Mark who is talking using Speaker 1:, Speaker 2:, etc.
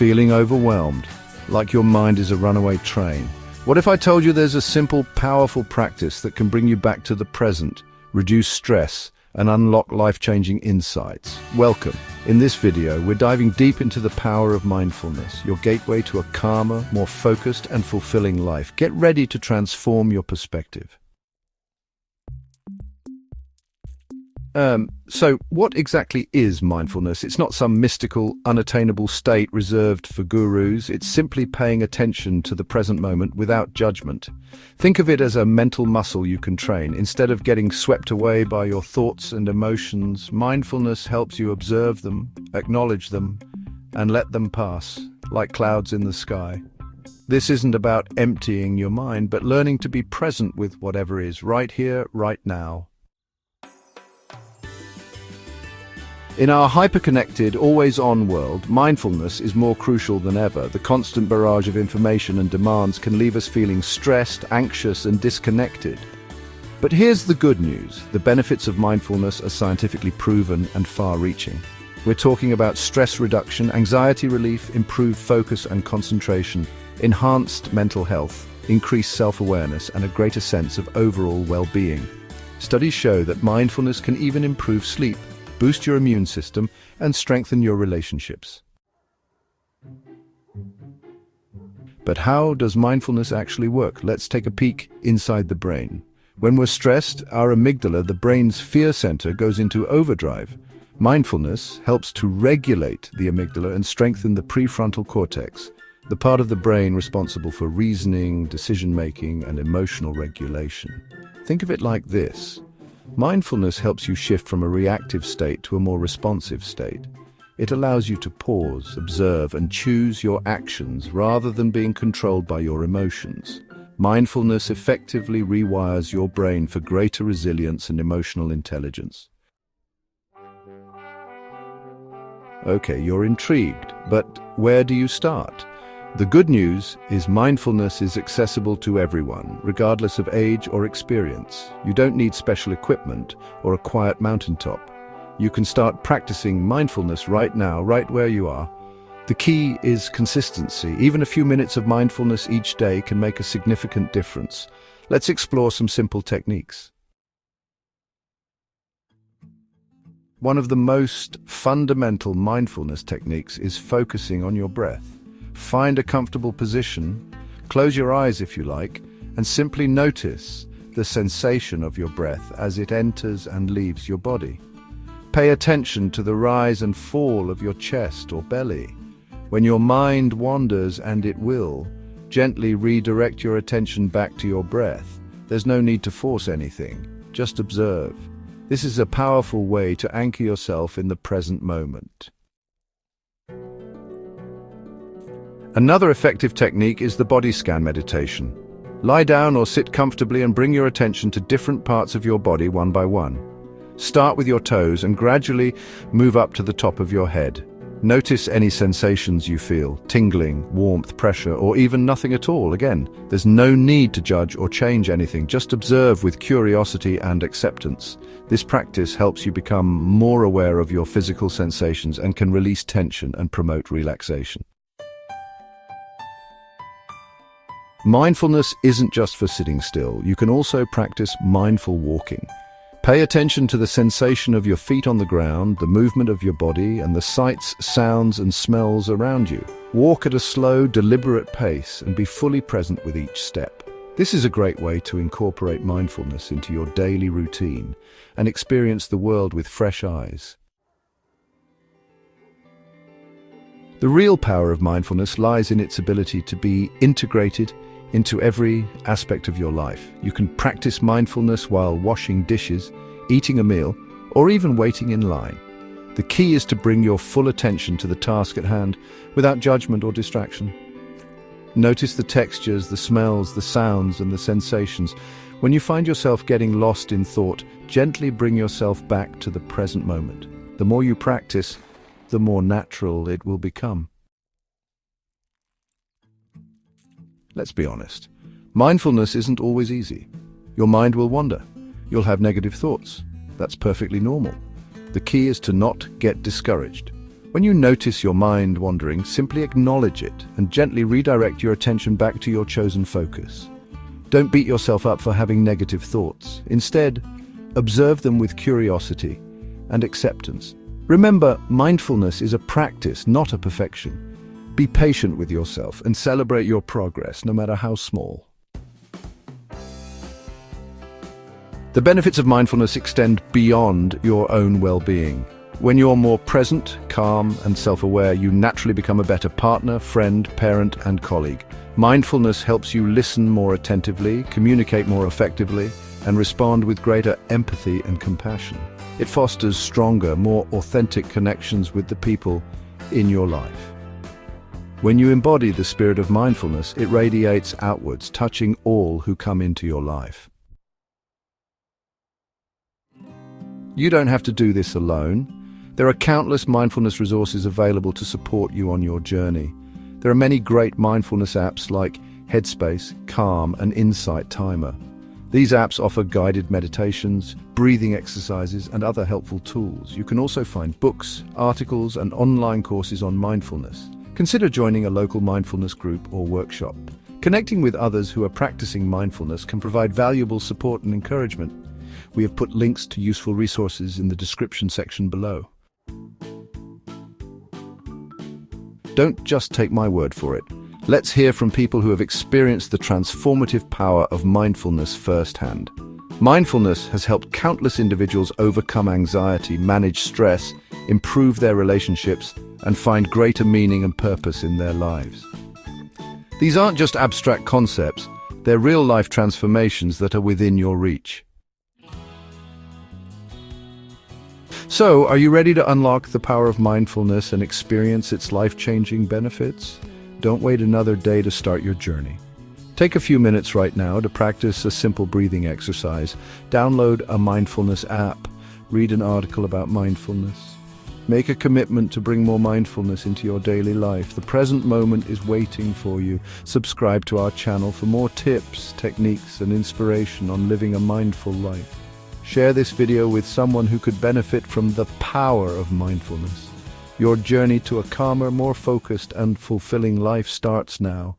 Speaker 1: Feeling overwhelmed, like your mind is a runaway train? What if I told you there's a simple, powerful practice that can bring you back to the present, reduce stress, and unlock life-changing insights? Welcome. In this video, we're diving deep into the power of mindfulness, your gateway to a calmer, more focused, and fulfilling life. Get ready to transform your perspective. So what exactly is mindfulness? It's not some mystical, unattainable state reserved for gurus. It's simply paying attention to the present moment without judgment. Think of it as a mental muscle you can train. Instead of getting swept away by your thoughts and emotions, mindfulness helps you observe them, acknowledge them, and let them pass, like clouds in the sky. This isn't about emptying your mind, but learning to be present with whatever is, right here, right now. In our hyper-connected, always-on world, mindfulness is more crucial than ever. The constant barrage of information and demands can leave us feeling stressed, anxious, and disconnected. But here's the good news. The benefits of mindfulness are scientifically proven and far-reaching. We're talking about stress reduction, anxiety relief, improved focus and concentration, enhanced mental health, increased self-awareness, and a greater sense of overall well-being. Studies show that mindfulness can even improve sleep, boost your immune system, and strengthen your relationships. But how does mindfulness actually work? Let's take a peek inside the brain. When we're stressed, our amygdala, the brain's fear center, goes into overdrive. Mindfulness helps to regulate the amygdala and strengthen the prefrontal cortex, the part of the brain responsible for reasoning, decision-making, and emotional regulation. Think of it like this. Mindfulness helps you shift from a reactive state to a more responsive state. It allows you to pause, observe, and choose your actions rather than being controlled by your emotions. Mindfulness effectively rewires your brain for greater resilience and emotional intelligence. Okay, you're intrigued, but where do you start? The good news is mindfulness is accessible to everyone, regardless of age or experience. You don't need special equipment or a quiet mountaintop. You can start practicing mindfulness right now, right where you are. The key is consistency. Even a few minutes of mindfulness each day can make a significant difference. Let's explore some simple techniques. One of the most fundamental mindfulness techniques is focusing on your breath. Find a comfortable position, close your eyes if you like, and simply notice the sensation of your breath as it enters and leaves your body. Pay attention to the rise and fall of your chest or belly. When your mind wanders, and it will, gently redirect your attention back to your breath. There's no need to force anything, just observe. This is a powerful way to anchor yourself in the present moment. Another effective technique is the body scan meditation. Lie down or sit comfortably and bring your attention to different parts of your body one by one. Start with your toes and gradually move up to the top of your head. Notice any sensations you feel, tingling, warmth, pressure, or even nothing at all. Again, there's no need to judge or change anything, just observe with curiosity and acceptance. This practice helps you become more aware of your physical sensations and can release tension and promote relaxation. Mindfulness isn't just for sitting still. You can also practice mindful walking. Pay attention to the sensation of your feet on the ground, the movement of your body, and the sights, sounds, and smells around you. Walk at a slow, deliberate pace and be fully present with each step. This is a great way to incorporate mindfulness into your daily routine and experience the world with fresh eyes. The real power of mindfulness lies in its ability to be integrated into every aspect of your life. You can practice mindfulness while washing dishes, eating a meal, or even waiting in line. The key is to bring your full attention to the task at hand without judgment or distraction. Notice the textures, the smells, the sounds, and the sensations. When you find yourself getting lost in thought, gently bring yourself back to the present moment. The more you practice, the more natural it will become. Let's be honest. Mindfulness isn't always easy. Your mind will wander. You'll have negative thoughts. That's perfectly normal. The key is to not get discouraged. When you notice your mind wandering, simply acknowledge it and gently redirect your attention back to your chosen focus. Don't beat yourself up for having negative thoughts. Instead, observe them with curiosity and acceptance. Remember, mindfulness is a practice, not a perfection. Be patient with yourself and celebrate your progress, no matter how small. The benefits of mindfulness extend beyond your own well-being. When you're more present, calm, and self-aware, you naturally become a better partner, friend, parent, and colleague. Mindfulness helps you listen more attentively, communicate more effectively, and respond with greater empathy and compassion. It fosters stronger, more authentic connections with the people in your life. When you embody the spirit of mindfulness, it radiates outwards, touching all who come into your life. You don't have to do this alone. There are countless mindfulness resources available to support you on your journey. There are many great mindfulness apps like Headspace, Calm, and Insight Timer. These apps offer guided meditations, breathing exercises, and other helpful tools. You can also find books, articles, and online courses on mindfulness. Consider joining a local mindfulness group or workshop. Connecting with others who are practicing mindfulness can provide valuable support and encouragement. We have put links to useful resources in the description section below. Don't just take my word for it. Let's hear from people who have experienced the transformative power of mindfulness firsthand. Mindfulness has helped countless individuals overcome anxiety, manage stress, improve their relationships, and find greater meaning and purpose in their lives. These aren't just abstract concepts, they're real-life transformations that are within your reach. So, are you ready to unlock the power of mindfulness and experience its life-changing benefits? Don't wait another day to start your journey. Take a few minutes right now to practice a simple breathing exercise. Download a mindfulness app. Read an article about mindfulness. Make a commitment to bring more mindfulness into your daily life. The present moment is waiting for you. Subscribe to our channel for more tips, techniques, and inspiration on living a mindful life. Share this video with someone who could benefit from the power of mindfulness. Your journey to a calmer, more focused, and fulfilling life starts now.